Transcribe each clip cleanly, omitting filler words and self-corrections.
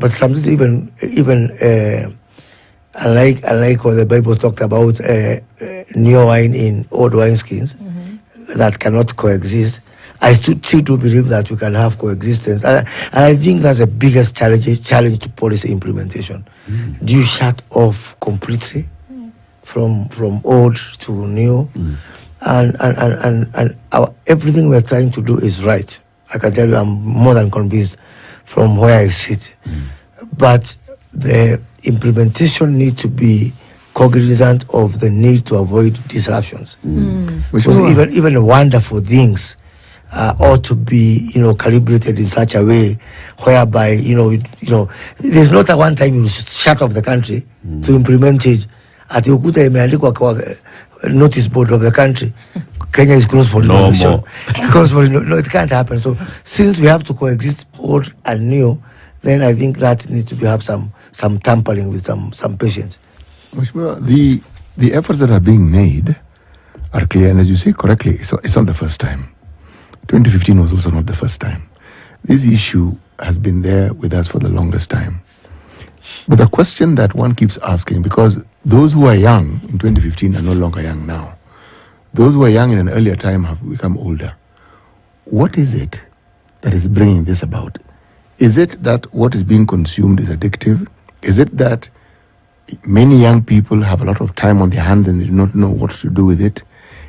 But sometimes even unlike what the Bible talked about, new wine in old wineskins that cannot coexist, I still do believe that we can have coexistence. And I think that's the biggest challenge to policy implementation. Do you shut off completely from old to new? And everything we're trying to do is right. I can tell you I'm more than convinced from where I sit. But the implementation needs to be cognizant of the need to avoid disruptions. Because even wonderful things ought to be, calibrated in such a way whereby, there's not a one time you shut off the country to implement it. At Ukuta imeandikwa kwa notice board of the country, Kenya is closed for innovation. No, it can't happen. So since we have to coexist old and new, then I think that needs to have some tampering with some patience. The efforts that are being made are clear, and as you say correctly, it's not the first time. 2015 was also not the first time. This issue has been there with us for the longest time. But the question that one keeps asking, because those who are young in 2015 are no longer young now. Those who are young in an earlier time have become older. What is it that is bringing this about? Is it that what is being consumed is addictive? Is it that many young people have a lot of time on their hands and they do not know what to do with it?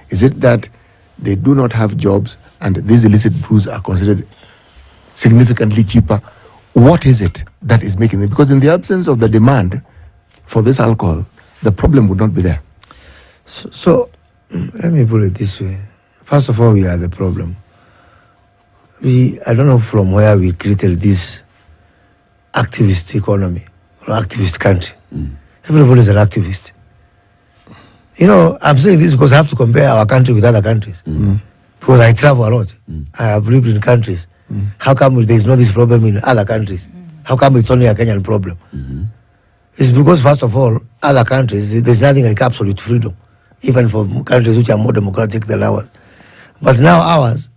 Is it that they do not have jobs and these illicit brews are considered significantly cheaper? What is it that is making it? Because in the absence of the demand for this alcohol, the problem would not be there. So let me put it this way. First of all, we are the problem. I don't know from where we created this activist economy or activist country. Everybody is an activist. I'm saying this because I have to compare our country with other countries. Because I travel a lot. I have lived in countries. How come there is not this problem in other countries? How come it's only a Kenyan problem? It's because, first of all, other countries, there's nothing like absolute freedom, even for countries which are more democratic than ours. But now ours,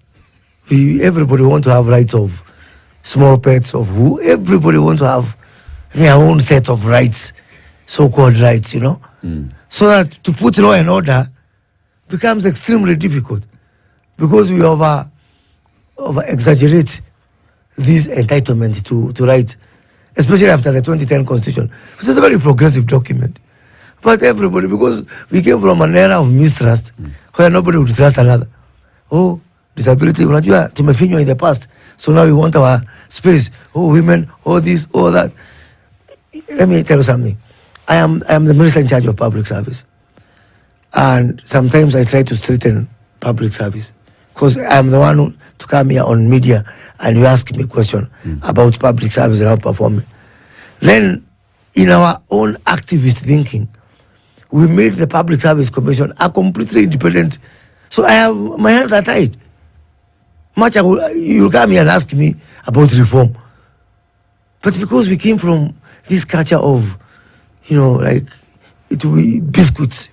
everybody want to have rights of small pets, everybody want to have their own set of rights, so-called rights, So that to put law and order becomes extremely difficult because we over exaggerate this entitlement to rights, especially after the 2010 Constitution, which is a very progressive document. But everybody, because we came from an era of mistrust where nobody would trust another. Oh, disability, unajua tumefinywa in the past, so now we want our space. Oh, women, oh this, oh that. Let me tell you something. I am the minister in charge of public service. And sometimes I try to straighten public service. Because I'm the one to come here on media and you ask me a question about public service and how performing. Then, in our own activist thinking, we made the Public Service Commission a completely independent. So my hands are tied. You'll come here and ask me about reform. But because we came from this culture of, like, it will be biscuits,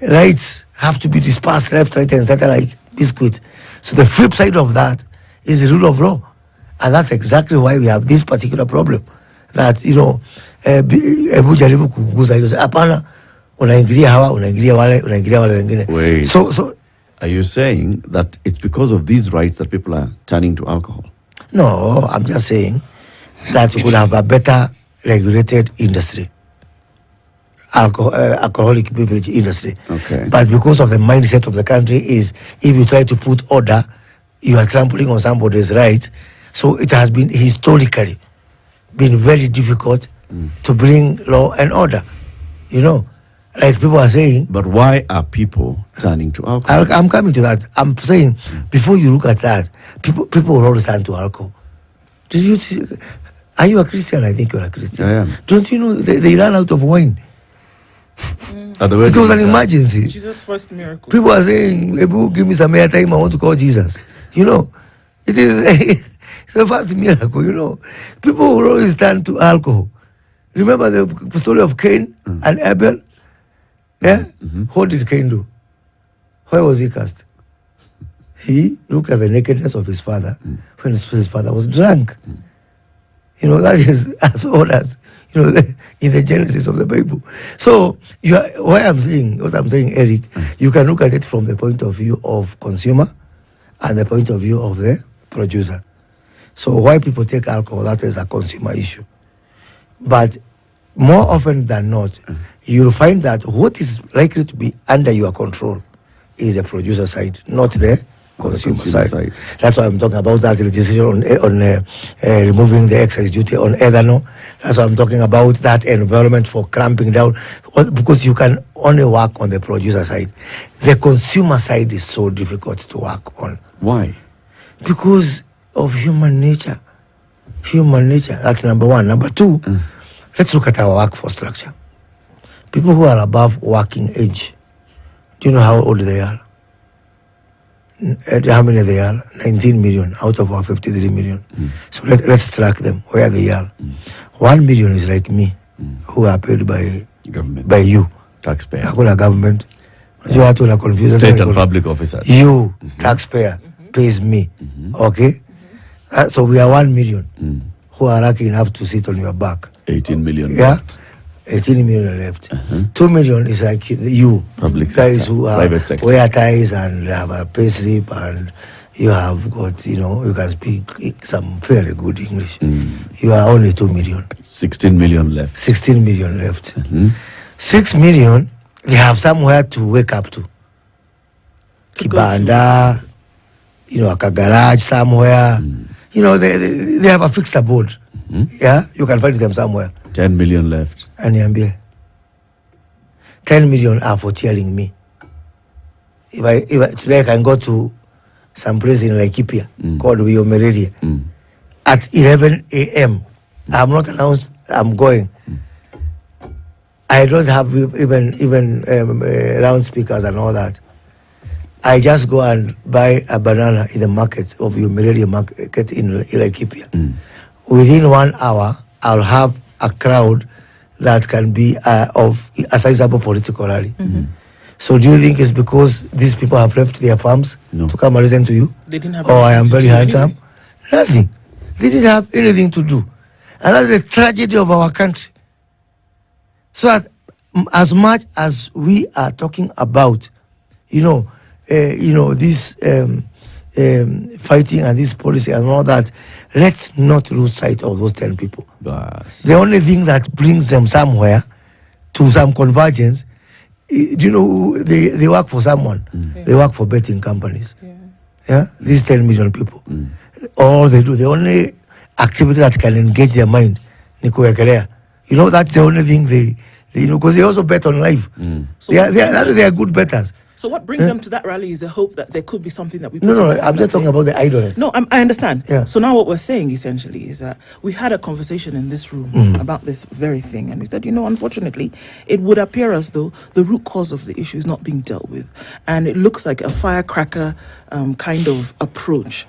rights have to be dispersed left, right, and center like biscuits. So the flip side of that is the rule of law. And that's exactly why we have this particular problem. That, hebu jaribu kuguza hiyo. Hapana, unaingilia hawa, unaingilia wale wengine. Wait. So are you saying that it's because of these rights that people are turning to alcohol? No, I'm just saying that we could have a better regulated industry. Alcoholic beverage industry. Okay. But because of the mindset of the country is, if you try to put order, you are trampling on somebody's right. So it has been historically been very difficult to bring law and order. Like people are saying. But why are people turning to alcohol? I'm coming to that. I'm saying, before you look at that, people will always turn to alcohol. Did you see? Are you a Christian? I think you're a Christian. I am. Don't you know they ran out of wine? It was an emergency. Jesus' first miracle. People are saying, Ebu, give me some airtime, I want to call Jesus. It is it's the first miracle, People will always turn to alcohol. Remember the story of Cain and Abel? Yeah? What did Cain do? Where was he cast? He looked at the nakedness of his father when his father was drunk. You know, that is as old as, you know, in the Genesis of the Bible. So what I'm saying, Eric, you can look at it from the point of view of consumer and the point of view of the producer. So why people take alcohol, that is a consumer issue. But more often than not, you'll find that what is likely to be under your control is the producer side, not the consumer side. That's why I'm talking about that legislation on removing the excise duty on ethanol. That's why I'm talking about that environment for clamping down, because you can only work on the producer side. The consumer side is so difficult to work on. Why? Because of human nature. Human nature, that's number one. Number two, let's look at our workforce structure. People who are above working age, do you know how old they are? How many they are? 19 million out of our 53 million. So let's track them, where they are. 1 million is like me, who are paid by Government. By you. Taxpayer. Hakuna government. You have to confuse State and public officers. You, taxpayer, pays me. Okay? So we are 1 million who are lucky enough to sit on your back. 18 million Yeah? left. 18 million left. 2 million is like you, Public guys sector, who are private sector. wear ties and have a pay slip, and you have got, you know, you can speak some fairly good English. You are only 2 million. 16 million left. 16 million left. 6 million, they have somewhere to wake up to. Kibanda, you know, a garage somewhere. You know, they have a fixed abode. Yeah, you can find them somewhere. 10 million left. And Yambia, 10 million are for cheering me. If I today I can go to some place in Laikipia called Wiomeredia at 11 a.m. I'm not announced I'm going. I don't have even round speakers and all that. I just go and buy a banana in the market of Wiomeredia market in Laikipia. Within 1 hour, I'll have a crowd that can be of a sizable political rally. So do you think it's because these people have left their farms to come and listen to you? They didn't have I am very handsome? anyway. Nothing. They didn't have anything to do. And that's the tragedy of our country. So that as much as we are talking about, this fighting and this policy and all that, let's not lose sight of those 10 people. Bas. The only thing that brings them somewhere to some convergence, they work for someone. They work for betting companies. Yeah, these 10 million people. All they do, the only activity that can engage their mind, Nikuekelea. That's the only thing they because they also bet on life. So They are good bettors. So what brings them to that rally is the hope that there could be something that we put No, together I'm just that talking day. about the idleness. No, I understand. Yeah. So now what we're saying essentially is that we had a conversation in this room about this very thing, and we said, unfortunately, it would appear as though the root cause of the issue is not being dealt with, and it looks like a firecracker kind of approach,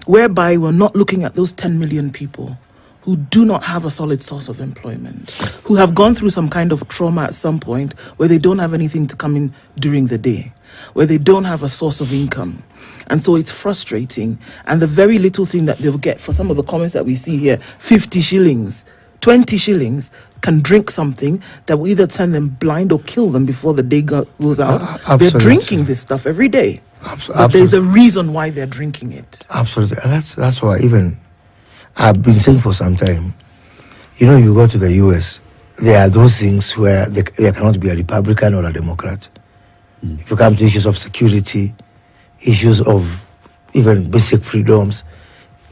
whereby we're not looking at those 10 million people who do not have a solid source of employment, who have gone through some kind of trauma at some point where they don't have anything to come in during the day, where they don't have a source of income. And so it's frustrating. And the very little thing that they'll get for some of the comments that we see here, 50 shillings, 20 shillings, can drink something that will either turn them blind or kill them before the day goes out. They're Absolutely. drinking this stuff every day. But there's a reason why they're drinking it. Absolutely. And that's why even I've been saying for some time, you go to the US, there are those things where there cannot be a Republican or a Democrat. If you come to issues of security, issues of even basic freedoms,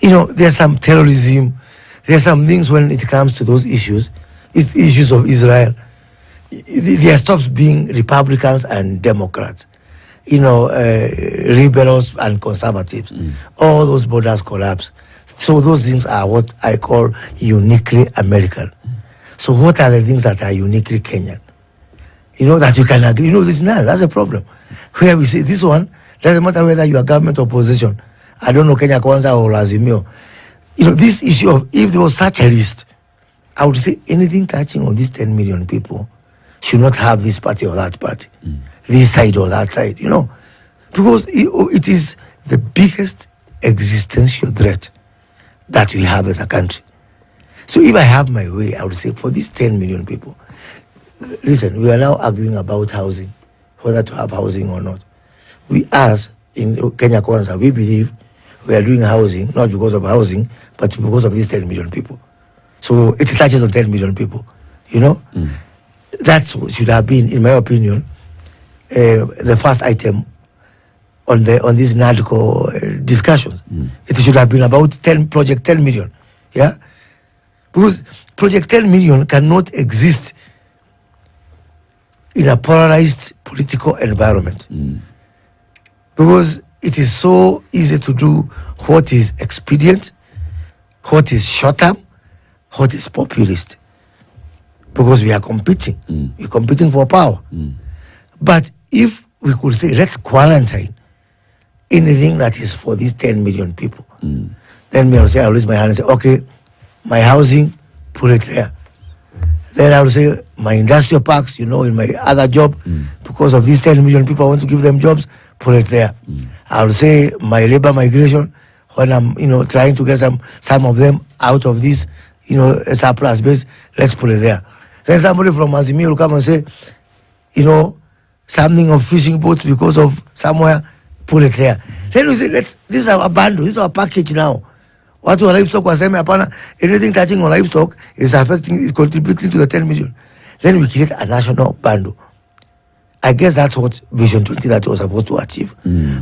there's some terrorism, there's some things when it comes to those issues, it's issues of Israel. There stops being Republicans and Democrats, liberals and conservatives. All those borders collapse. So those things are what I call uniquely American. So what are the things that are uniquely Kenyan? That you can agree. There's none. That's a problem. Where we say this one, doesn't matter whether you are government or opposition. I don't know Kenya Kwanza or Azimio. This issue of, if there was such a list, I would say anything touching on these 10 million people should not have this party or that party, this side or that side, because it is the biggest existential threat that we have as a country. So if I have my way, I would say for these 10 million people, listen, we are now arguing about housing, whether to have housing or not. We as in Kenya Kwanza, we believe we are doing housing, not because of housing, but because of these 10 million people. So it touches on 10 million people, you know? That should have been, in my opinion, the first item on these NADCO discussions. It should have been about Project 10 million, yeah? Because Project 10 million cannot exist in a polarized political environment. Because it is so easy to do what is expedient, what is short-term, what is populist. Because we are competing. We're competing for power. But if we could say, let's quarantine anything that is for these 10 million people, then me, I'll raise my hand and say, okay, my housing, put it there. Then I will say, my industrial parks, you know, in my other job, because of these 10 million people, I want to give them jobs, put it there. I will say, my labor migration, when I'm, you know, trying to get some of them out of this, you know, surplus base, let's put it there. Then somebody from Azimio will come and say, you know, something of fishing boats because of somewhere, put it there. Then we say, this is our bundle, this is our package now. What wa livestock waseme hapana, anything touching on livestock is affecting, is contributing to the 10 million. Then we create a national bundle. I guess that's what Vision 2030 was supposed to achieve.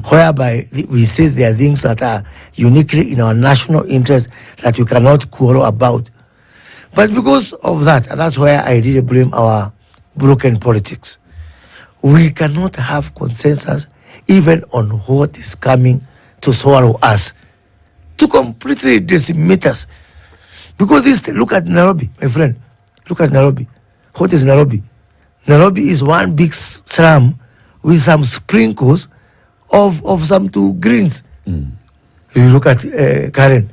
Whereby we say there are things that are uniquely in our national interest that we cannot quarrel about. But because of that, and that's where I really blame our broken politics. We cannot have consensus even on what is coming to swallow us, to completely decimate us. Because look at Nairobi, my friend. Look at Nairobi. What is Nairobi? Nairobi is one big slum with some sprinkles of some two greens. You look at Karen.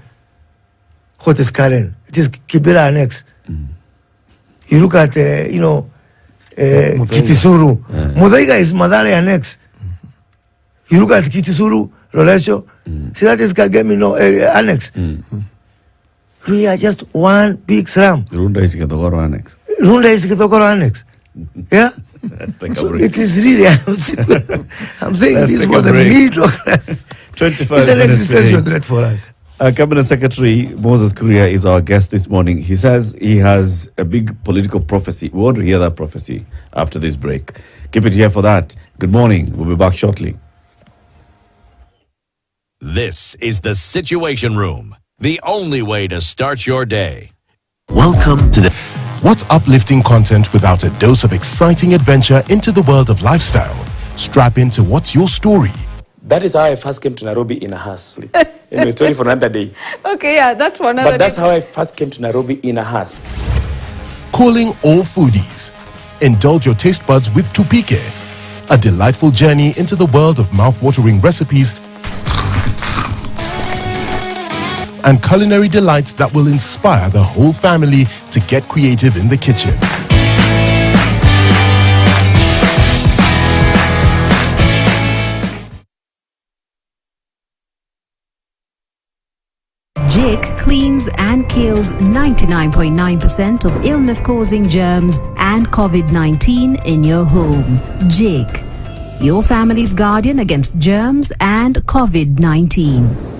What is Karen? It is Kibera Annex. You look at, Kitisuru. Muthaiga is Madare Annex. You look at Kitisuru, Rolesho. See, that is Kagemi Annex. We are just one big slum. Runda is Kitokoro Annex. Runda is Kitokoro Annex. Yeah? So it is really, I'm saying Let's this take for a the break. middle class. 25 It's an minutes to existential 8. threat for us. Cabinet Secretary Moses Kuria is our guest this morning. He says he has a big political prophecy. We want to hear that prophecy after this break. Keep it here for that. Good morning. We'll be back shortly. This is the Situation Room, the only way to start your day. Welcome to the... What's uplifting content without a dose of exciting adventure into the world of lifestyle? Strap into What's Your Story? That is how I first came to Nairobi in a hearse. Anyway, story for another day. Okay, yeah, that's for another But that's day. how I first came to Nairobi in a hearse. Calling all foodies. Indulge your taste buds with Tupike, a delightful journey into the world of mouth-watering recipes and culinary delights that will inspire the whole family to get creative in the kitchen. Jake cleans and kills 99.9% of illness-causing germs and COVID-19 in your home. Jake, your family's guardian against germs and COVID-19.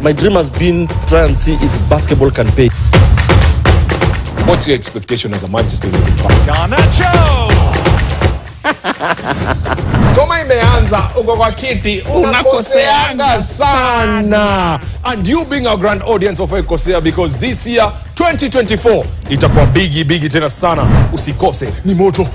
My dream has been try and see if basketball can pay. What's your expectation as a Manchester United fan? Kama imeanza uko kwa kiti unakoseanga sana. And you being a grand audience of Ekosea, because this year 2024 itakuwa bigi tena sana. Usikose. Ni moto.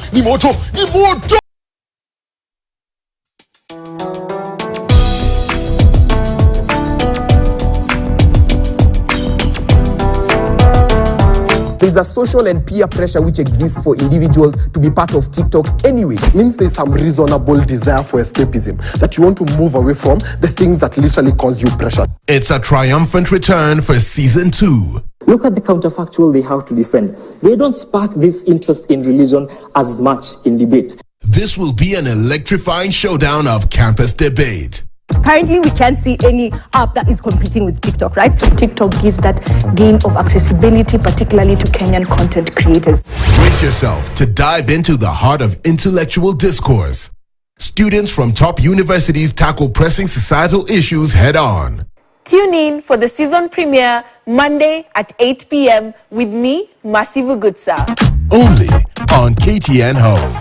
There's a social and peer pressure which exists for individuals to be part of TikTok anyway. Means there's some reasonable desire for escapism, that you want to move away from the things that literally cause you pressure. It's a triumphant return for season 2. Look at the counterfactual they have to defend. They don't spark this interest in religion as much in debate. This will be an electrifying showdown of campus debate. Currently, we can't see any app that is competing with TikTok, right? TikTok gives that gain of accessibility, particularly to Kenyan content creators. Brace yourself to dive into the heart of intellectual discourse. Students from top universities tackle pressing societal issues head on. Tune in for the season premiere Monday at 8 p.m. with me, Masivu Gutsa. Only on KTN Home.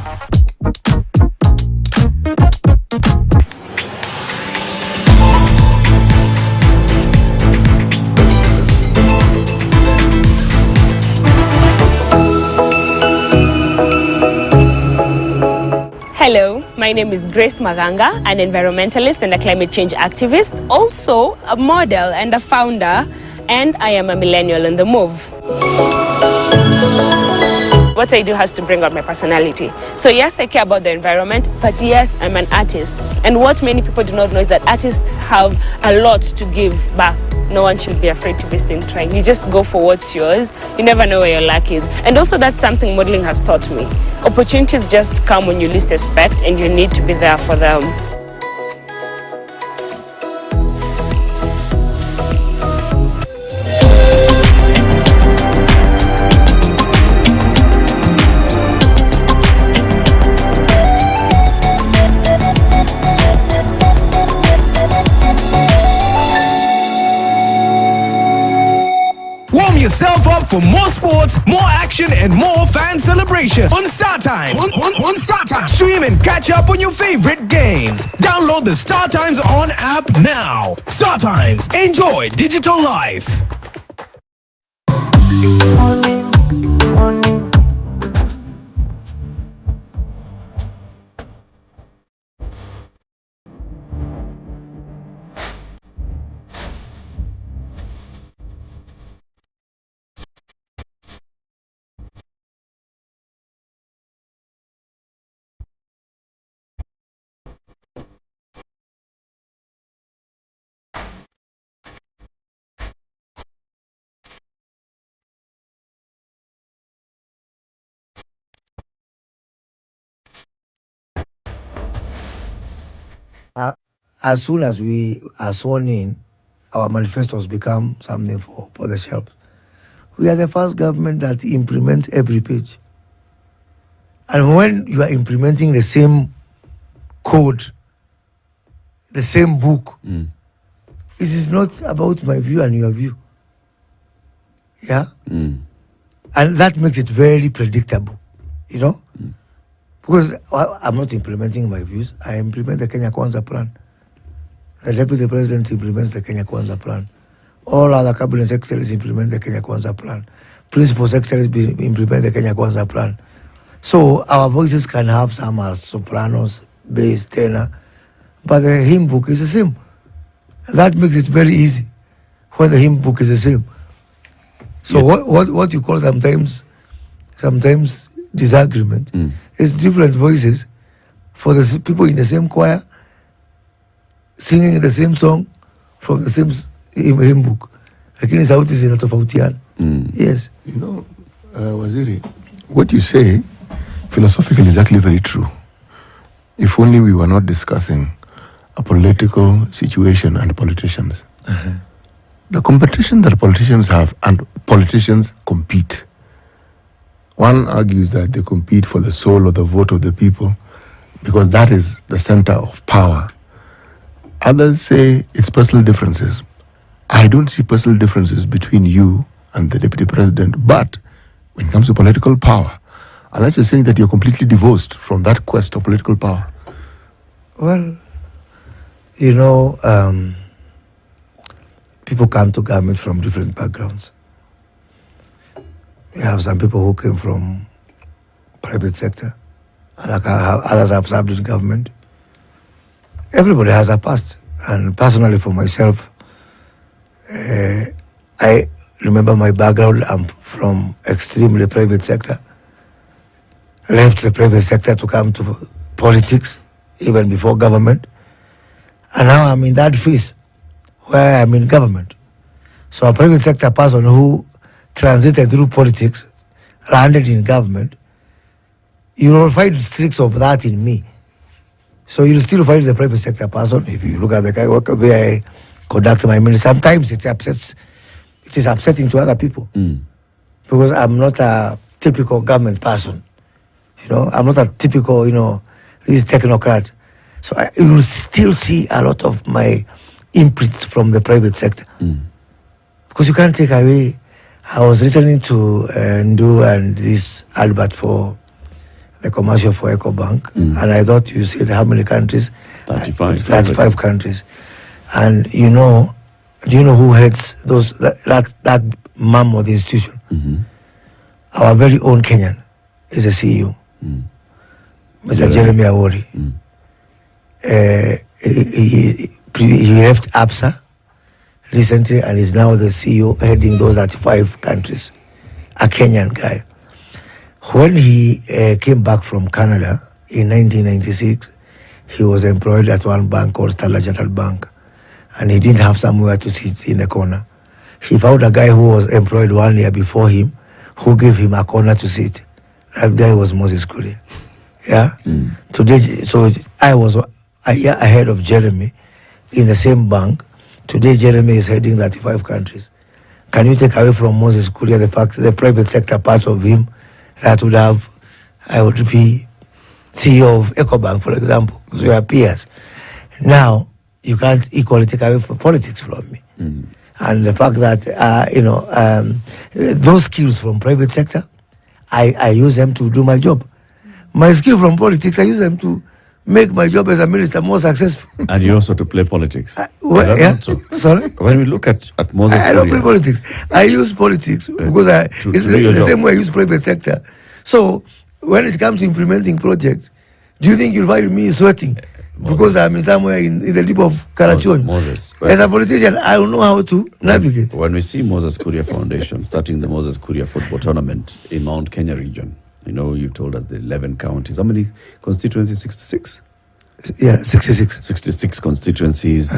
Hello, my name is Grace Maganga, an environmentalist and a climate change activist, also a model and a founder, and I am a millennial on the move. What I do has to bring out my personality. So yes, I care about the environment, but yes, I'm an artist. And what many people do not know is that artists have a lot to give back. No one should be afraid to be seen trying. You just go for what's yours. You never know where your luck is. And also that's something modeling has taught me. Opportunities just come when you least expect, and you need to be there for them. Warm yourself up for more sports, more action, and more fan celebration on Star Times. On Star Times. Stream and catch up on your favorite games. Download the Star Times On app now. Star Times. Enjoy digital life. As soon as we are sworn in, our manifestos become something for the shelves. We are the first government that implements every page. And when you are implementing the same code, the same book, it is not about my view and your view. Yeah? And that makes it very predictable, you know? Because I'm not implementing my views, I implement the Kenya Kwanza plan. The Deputy President implements the Kenya Kwanza plan. All other cabinet secretaries implement the Kenya Kwanza plan. Principal secretaries implement the Kenya Kwanza plan. So our voices can have some as sopranos, bass, tenor, but the hymn book is the same. That makes it very easy when the hymn book is the same. So what you call sometimes disagreement is different voices for the people in the same choir singing the same song from the same hymn book. Lakini sauti zinatofautiana. Yes. You know, Waziri, what you say philosophically is actually very true. If only we were not discussing a political situation and politicians. The competition that politicians have and politicians compete. One argues that they compete for the soul or the vote of the people because that is the center of power. Others say it's personal differences. I don't see personal differences between you and the Deputy President, but when it comes to political power, unless you're saying that you're completely divorced from that quest of political power. Well, you know, people come to government from different backgrounds. We have some people who came from private sector, others have served in government. Everybody has a past, and personally for myself, I remember my background. I'm from extremely private sector. Left the private sector to come to politics, even before government. And now I'm in that phase where I'm in government. So a private sector person who transited through politics, landed in government, you will find streaks of that in me. So you'll still find the private sector person. If you look at the way I conduct my ministry, sometimes it is upsetting to other people because I'm not a typical government person. You know, I'm not a typical, this technocrat. So you will still see a lot of my imprints from the private sector because you can't take away. I was listening to Ndu and this Albert for the commercial for EcoBank, and I thought you said how many countries? 35 countries. And do you know who heads that mammoth institution? Our very own Kenyan is a CEO, Mr. Jeremy Awori. He left APSA recently and is now the CEO heading those 35 countries, a Kenyan guy. When he came back from Canada in 1996, he was employed at one bank called Standard Chartered Bank, and he didn't have somewhere to sit in the corner. He found a guy who was employed 1 year before him, who gave him a corner to sit. That guy was Moses Kuria. Yeah? Today, so I was a year ahead of Jeremy in the same bank. Today, Jeremy is heading 35 countries. Can you take away from Moses Kuria the fact that the private sector part of him that would have, I would be CEO of EcoBank, for example, because we are peers. Now, you can't equally take away politics from me. And the fact that, those skills from private sector, I use them to do my job. My skill from politics, I use them to make my job as a minister more successful. And you also to play politics. Not so? Sorry? When we look at Moses I don't play politics. I use politics because it's the same way I use private sector. So when it comes to implementing projects, do you think you'll find me sweating? Because I'm in somewhere in the deep of Karachuan. Moses. As a politician, I don't know how to navigate. When we see Moses Kuria Foundation starting the Moses Kuria football tournament in Mount Kenya region, you've told us the 11 counties. How many constituencies? 66? Yeah, 66. 66 constituencies.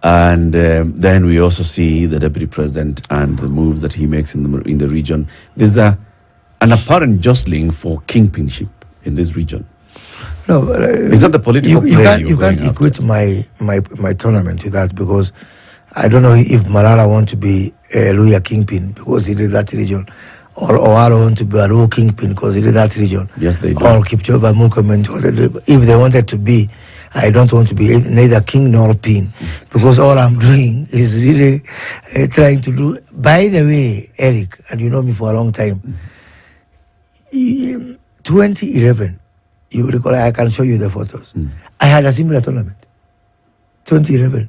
And then we also see the deputy president and the moves that he makes in the region. There's an apparent jostling for kingpinship in this region. No, is that the political you can't equate my tournament with that, because I don't know if Malala want to be a Luya kingpin because he did that region, or Owaro want to be a Luo kingpin because he did that region. Yes, they do. Or Kipchoge Murkomen, if they wanted to be. I don't want to be neither king nor pin, because all I'm doing is really trying to do. By the way, Eric, and you know me for a long time, 2011, you recall, I can show you the photos. I had a similar tournament. 2011.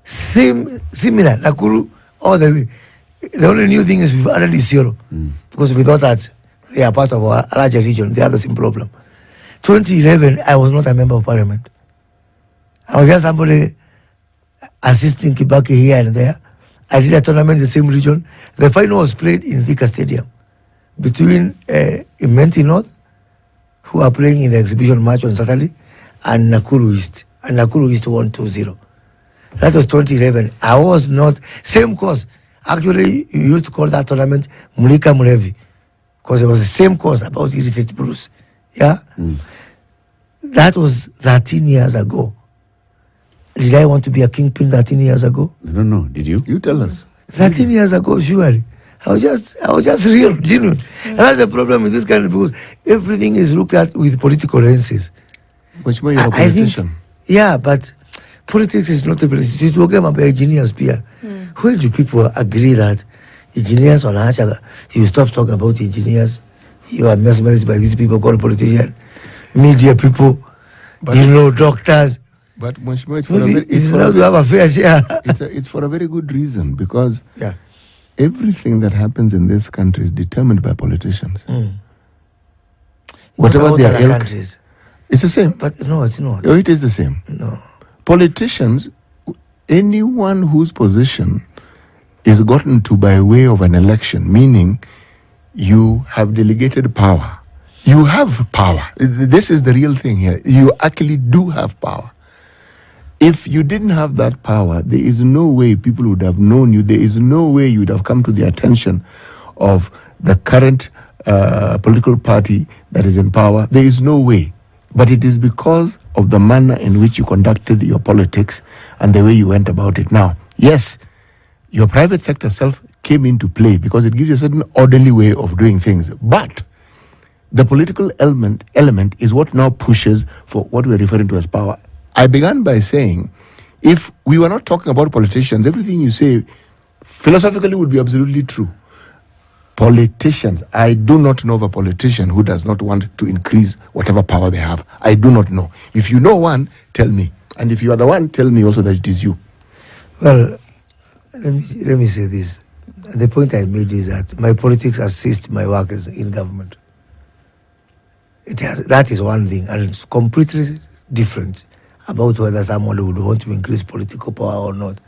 Similar, Nakuru, all the way. The only new thing is we've added Isiolo, because we thought that they are part of a larger region. They have the same problem. 2011, I was not a member of parliament. I was just somebody assisting Kibaki here and there. I did a tournament in the same region. The final was played in Thika Stadium between Imenti North, who are playing in the exhibition match on Saturday, and Nakuru East. And Nakuru East won 2-0. That was 2011. I was not, same course. Actually, you used to call that tournament Mulika Mulevi, because it was the same course about Heritage Bruce. Yeah? That was 13 years ago. Did I want to be a kingpin 13 years ago? I don't know. Did you? You tell us. 13 years ago, surely. I was just real, genuine. And that's the problem with this country, because everything is looked at with political lenses. But you're a politician. Yeah, but politics is not a politics. It's a game about engineers, Pia. Where do people agree that engineers on Hachaga, you stop talking about engineers, you are mesmerized by these people called politicians, media people, doctors. But it's for a very good reason, because everything that happens in this country is determined by politicians. Whatever they are, countries, it's the same. But no, it's not. Oh, it is the same. No. Politicians, anyone whose position is gotten to by way of an election, meaning you have delegated power. You have power. This is the real thing here. You actually do have power. If you didn't have that power, there is no way people would have known you. There is no way you would have come to the attention of the current political party that is in power. There is no way. But it is because of the manner in which you conducted your politics and the way you went about it. Now, yes, your private sector self came into play because it gives you a certain orderly way of doing things. But the political element is what now pushes for what we're referring to as power. I began by saying, if we were not talking about politicians, everything you say philosophically would be absolutely true. Politicians, I do not know of a politician who does not want to increase whatever power they have. I do not know. If you know one, tell me. And if you are the one, tell me also that it is you. Well, let me say this. The point I made is that my politics assist my work in government. That is one thing, and it's completely different about whether someone would want to increase political power or not.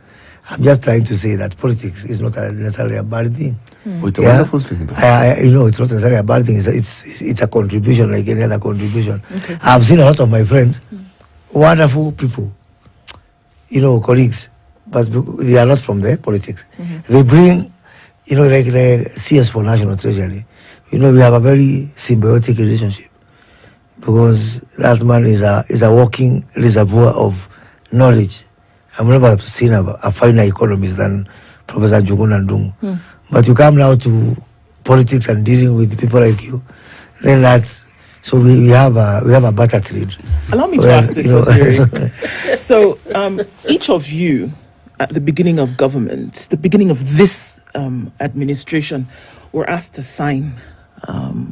I'm just trying to say that politics is not necessarily a bad thing. It's a wonderful thing, though. It's not necessarily a bad thing. It's a contribution like any other contribution. Okay. I've seen a lot of my friends, wonderful people, colleagues, but they are not from the politics. Mm-hmm. They bring, like the CS for National Treasury. We have a very symbiotic relationship because that man is a walking reservoir of knowledge. I've never seen a finer economist than Professor Njuguna Ndung'u. But you come now to politics and dealing with people like you, then that's so we have a better trade. Allow me to ask this question. So each of you at the beginning of government, the beginning of this administration, were asked to sign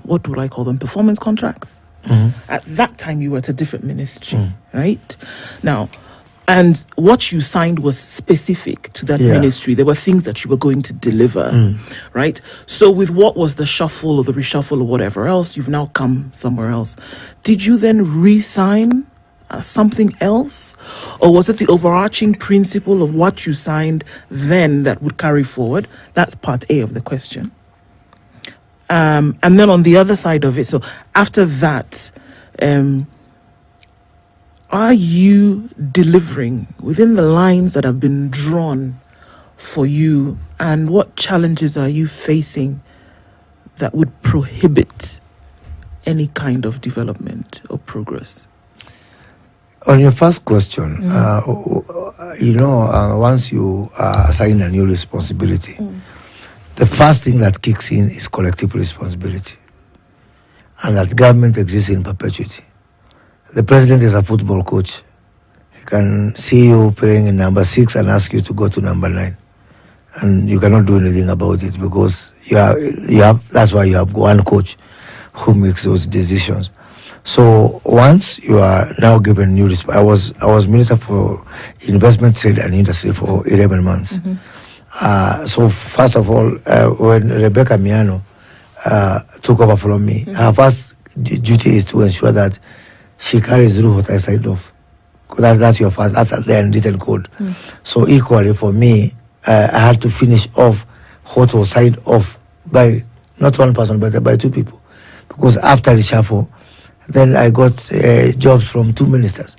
what would I call them, performance contracts. Mm-hmm. At that time you were at a different ministry, right? Now, and what you signed was specific to that ministry. There were things that you were going to deliver, right? So with what was the shuffle or the reshuffle or whatever else, you've now come somewhere else. Did you then re-sign something else? Or was it the overarching principle of what you signed then that would carry forward? That's part A of the question. And then on the other side of it, so after that, are you delivering within the lines that have been drawn for you, and what challenges are you facing that would prohibit any kind of development or progress? On your first question, once you assign a new responsibility, the first thing that kicks in is collective responsibility, and that government exists in perpetuity. The president is a football coach. He can see you playing in number 6 and ask you to go to number 9. And you cannot do anything about it because that's why you have one coach who makes those decisions. So once you are now given new I was Minister for Investment, Trade and Industry for 11 months. Mm-hmm. So first of all, when Rebecca Miano took over from me, her first duty is to ensure that she carries through what I signed off. That's your first, that's the unwritten code. So equally for me, I had to finish off what was signed off by not one person, but by 2 people. Because after the shuffle, then I got jobs from 2 ministers.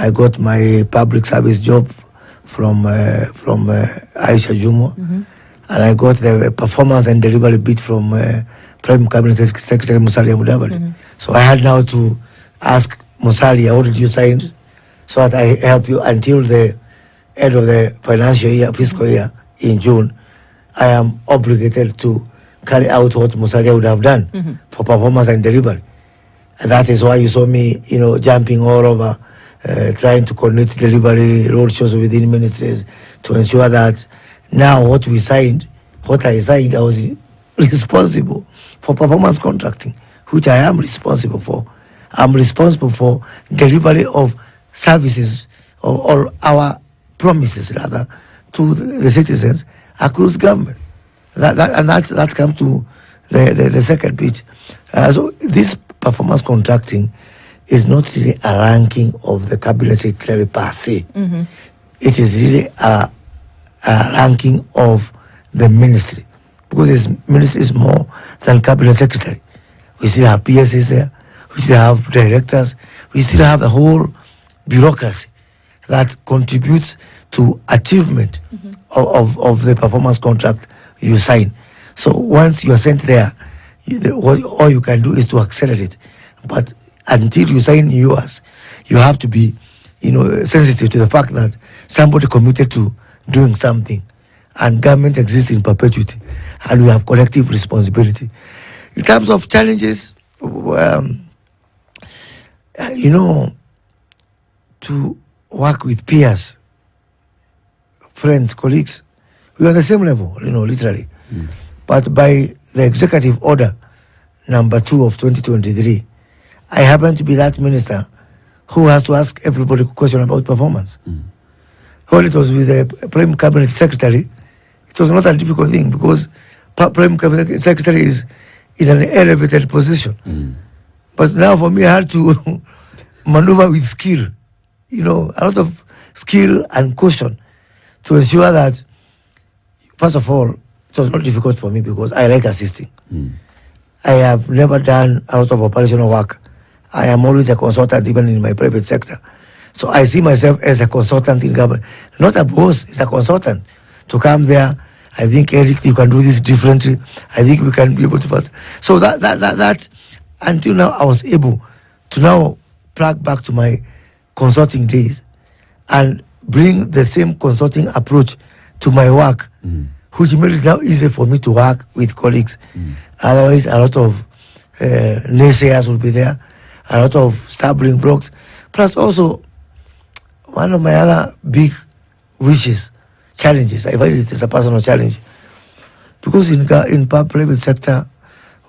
I got my public service job from Aisha Jumo, and I got the performance and delivery bit from Prime Cabinet Secretary Musalia Mudavadi. So I had now to ask Musalia, what did you sign, so that I help you until the end of the financial year, fiscal year in June. I am obligated to carry out what Musalia would have done for performance and delivery. And that is why you saw me, jumping all over, trying to coordinate delivery, roadshows within ministries to ensure that now what I signed, I was responsible for performance contracting, which I am responsible for. I'm responsible for delivery of services or our promises rather to the citizens across government. That comes to the second bit. So this performance contracting is not really a ranking of the cabinet secretary per se. It is really a ranking of the ministry, because this ministry is more than cabinet secretary. We still have PSs there. We still have directors. We still have a whole bureaucracy that contributes to achievement of the performance contract you sign. So once you are sent there, all you can do is to accelerate. But until you sign yours, you have to be, sensitive to the fact that somebody committed to doing something, and government exists in perpetuity, and we have collective responsibility. In terms of challenges, to work with peers, friends, colleagues, we are on the same level, literally. But by the executive order number 2 of 2023, I happen to be that minister who has to ask everybody a question about performance. When it was with the Prime Cabinet Secretary, it was not a difficult thing because Prime Cabinet Secretary is in an elevated position. But now for me, I had to maneuver with skill, a lot of skill and caution to ensure that, first of all, it was not difficult for me because I like assisting. I have never done a lot of operational work. I am always a consultant, even in my private sector. So I see myself as a consultant in government, not a boss, it's a consultant. To come there, I think, Eric, you can do this differently. I think we can be able to first. So that until now, I was able to now plug back to my consulting days and bring the same consulting approach to my work, which made it now easy for me to work with colleagues. Otherwise, a lot of naysayers will be there, a lot of stumbling blocks. Plus also, one of my other big challenges, I find it as a personal challenge. Because in private sector,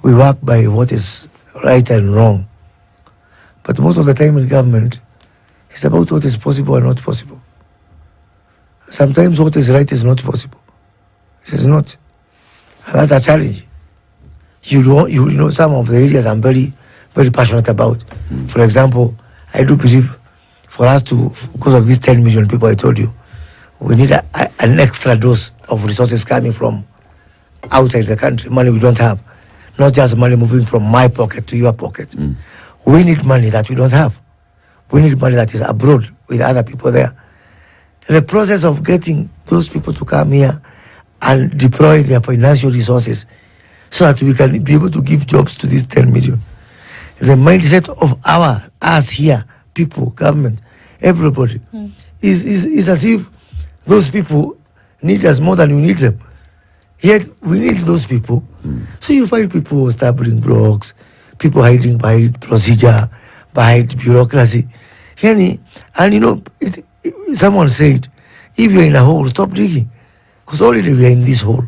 we work by what is right and wrong. But most of the time in government, it's about what is possible and not possible. Sometimes what is right is not possible. It is not. And that's a challenge. You know some of the areas I'm very, very passionate about. For example, I do believe for us to, because of these 10 million people I told you, we need an extra dose of resources coming from outside the country, money we don't have. Not just money moving from my pocket to your pocket. We need money that we don't have. We need money that is abroad with other people there. The process of getting those people to come here and deploy their financial resources so that we can be able to give jobs to these 10 million. The mindset of us here, people, government, everybody, is as if those people need us more than we need them. Yet we need those people. So you find people stumbling blocks, people hiding behind procedure, behind bureaucracy. And someone said, if you're in a hole, stop digging. Because already we are in this hole.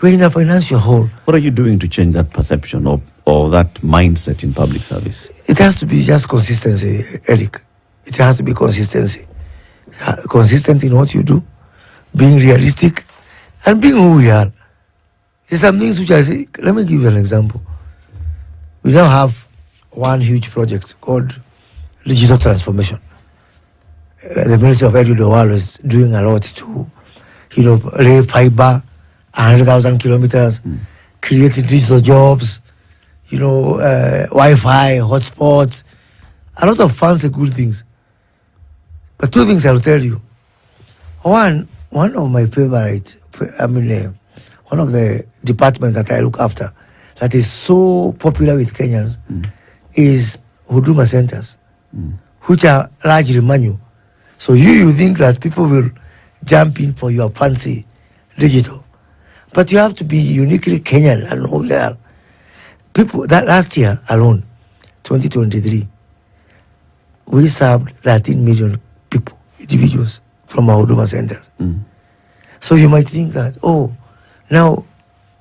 We're in a financial hole. What are you doing to change that perception or that mindset in public service? It has to be just consistency, Eric. It has to be consistency. Consistent in what you do, being realistic, and being who we are. There's some things which I say, let me give you an example. We now have one huge project called digital transformation. The Ministry of Education is doing a lot to, lay fiber, 100,000 kilometers, creating digital jobs, Wi-Fi, hotspots, a lot of fancy good things. But two things I'll tell you. One of my favorite, one of the departments that I look after that is so popular with Kenyans is Huduma centers, which are largely manual. So you think that people will jump in for your fancy digital. But you have to be uniquely Kenyan and who you are. People, that last year alone, 2023, we served 13 million people, individuals, from our Huduma centers. So you might think that, now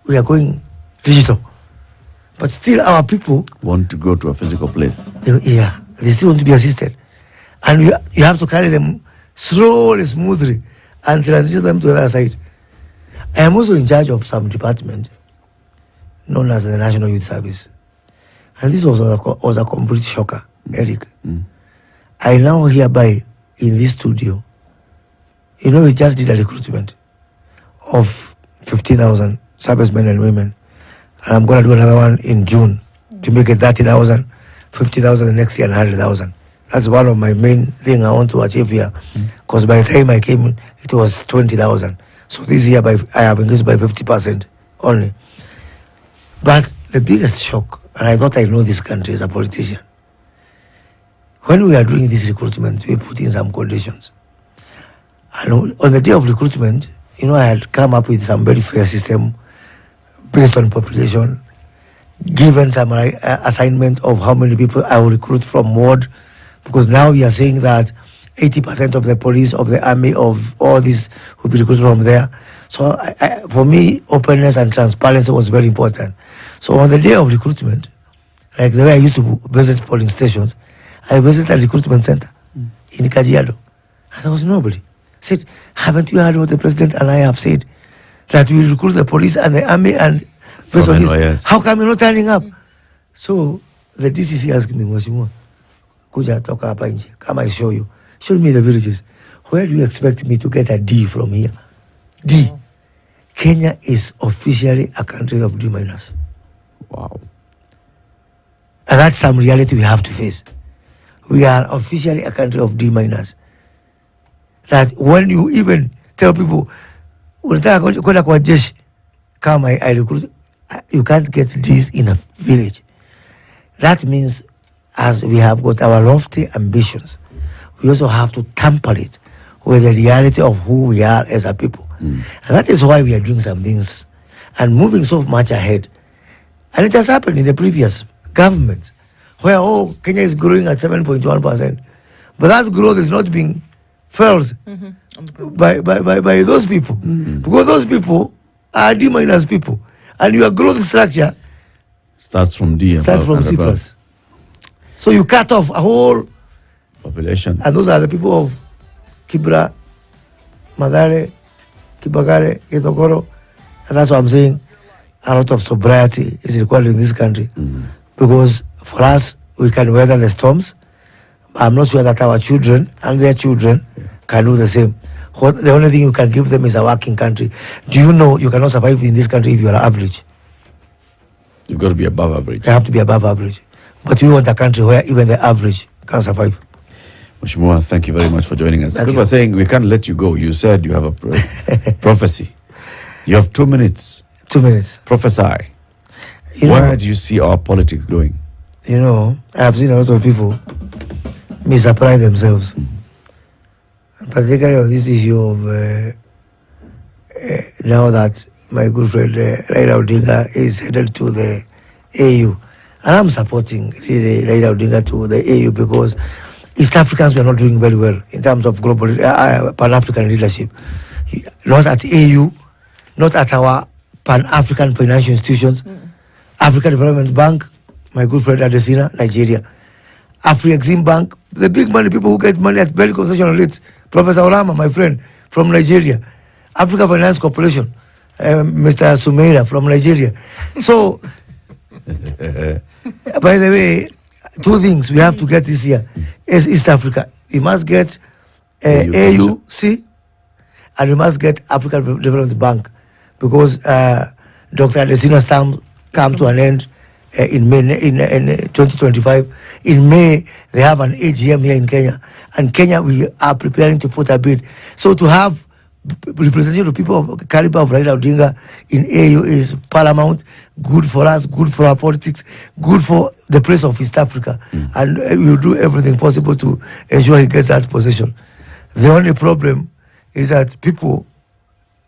we are going digital. But still our people want to go to a physical place. They still want to be assisted. And you have to carry them slowly, smoothly, and transition them to the other side. I am also in charge of some department known as the National Youth Service. And this was a complete shocker, Eric. I now hereby, in this studio, we just did a recruitment of 50,000 servicemen and women. And I'm going to do another one in June to make it 30,000, 50,000 the next year, and 100,000. That's one of my main things I want to achieve here. Because by the time I came in, it was 20,000. So this year, I have increased by 50% only. But the biggest shock, and I thought I know this country as a politician, when we are doing this recruitment, we put in some conditions. And on the day of recruitment, you know, I had come up with some very fair system based on population, given some assignment of how many people I will recruit from ward, because now we are saying that 80% of the police, of the army, of all this will be recruited from there. So for me, openness and transparency was very important. So on the day of recruitment, like the way I used to visit polling stations, I visited a recruitment center in Kajiado, and there was nobody. I said, haven't you heard what the president and I have said? That we will recruit the police and the army and based on this. How come you're not turning up? So the DCC asked me, Mheshimiwa, kuja toka hapa nje, come I show you. Show me the villages. Where do you expect me to get a D from here? D. Kenya is officially a country of D minus. Wow. And that's some reality we have to face. We are officially a country of D minus. That when you even tell people, kwenda kwa jeshi, come I recruit, you can't get this in a village. That means as we have got our lofty ambitions, we also have to temper it with the reality of who we are as a people. And that is why we are doing some things and moving so much ahead. And it has happened in the previous government, where Kenya is growing at 7.1%. But that growth is not being felt by those people. Because those people are D minus people. And your growth structure starts from D. Starts from C plus. So you cut off a whole population. And those are the people of Kibra, Madare, Kibagare, Kitokoro. And that's what I'm saying. A lot of sobriety is required in this country. Because for us, we can weather the storms. I'm not sure that our children and their children can do the same. The only thing you can give them is a working country. Do you know you cannot survive in this country if you are average? You've got to be above average. You have to be above average. But we want a country where even the average can survive. Mheshimiwa, thank you very much for joining us. People are saying we can't let you go. You said you have a prophecy. You have 2 minutes. 2 minutes. Prophesy. Where do you see our politics going? You know, I have seen a lot of people misapply themselves. Particularly on this issue of now that my good friend Raila Odinga is headed to the AU. And I'm supporting Raila Odinga to the AU because East Africans were not doing very well in terms of global Pan-African leadership. Not at AU, not at our Pan-African financial institutions. African Development Bank, my good friend Adesina, Nigeria. Afri-Exim Bank, the big money people who get money at very concessional rates. Professor Orama, my friend, from Nigeria. Africa Finance Corporation, Mr. Sumeira from Nigeria. So, by the way, 2 things we have to get this year is East Africa. We must get AUC and we must get African Development Bank because Dr. Adesina's term come to an end in May, in 2025. In May, they have an AGM here in Kenya. And Kenya, we are preparing to put a bid. So to have representation of people of the caliber of Raila Odinga in AU is paramount, good for us, good for our politics, good for the place of East Africa. And we will do everything possible to ensure he gets that position. The only problem is that people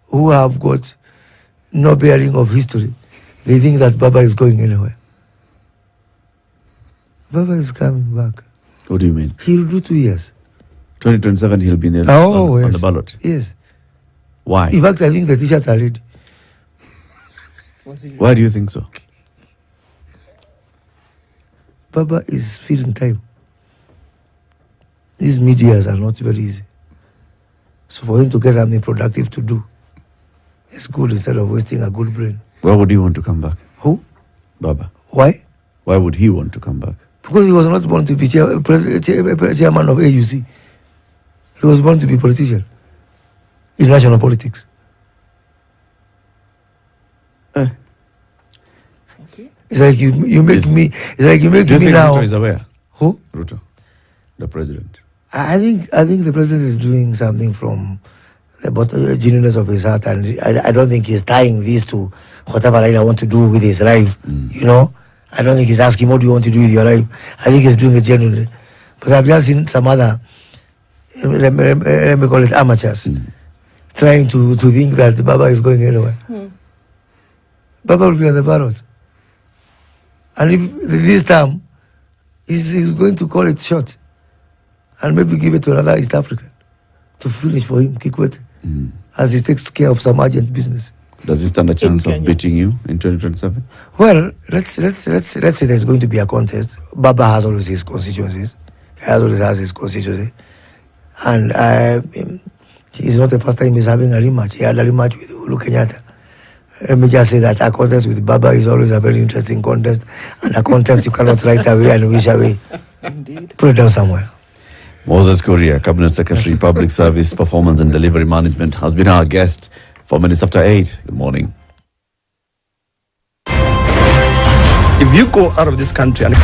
who have got no bearing of history, they think that Baba is going anywhere. Baba is coming back. What do you mean? He'll do 2 years. 2027, he'll be on the ballot. Yes. Why? In fact, I think the t-shirts are ready. Why do you think so? Baba is feeling time. These medias are not very easy. So for him to get something productive to do, it's good instead of wasting a good brain. Why would he want to come back? Who? Baba. Why? Why would he want to come back? Because he was not born to be chairman of AUC. He was born to be a politician in national politics. It's like you make me. It's like you make me now. Ruto is aware? Who? Ruto, the president. I think the president is doing something from the genuineness of his heart, and I don't think he's tying this to whatever Raila wants to do with his life, you know. I don't think he's asking, what do you want to do with your life? I think he's doing it genuinely. But I've just seen some other, let me call it amateurs, trying to think that Baba is going anywhere. Baba will be on the ballot. And if this time, he's going to call it short. And maybe give it to another East African to finish for him, Kikwete, as he takes care of some urgent business. Does he stand a chance of beating you in 2027? Well, let's say there's going to be a contest. Baba has always his constituencies. He always has his constituency. And it's not the first time he's having a rematch. He had a rematch with Uhuru Kenyatta. Let me just say that a contest with Baba is always a very interesting contest, and a contest you cannot write away and wish away. Indeed. Put it down somewhere. Moses Kuria, Cabinet Secretary, Public Service, Performance and Delivery Management, has been our guest. 4 minutes after 8. Good morning. If you go out of this country and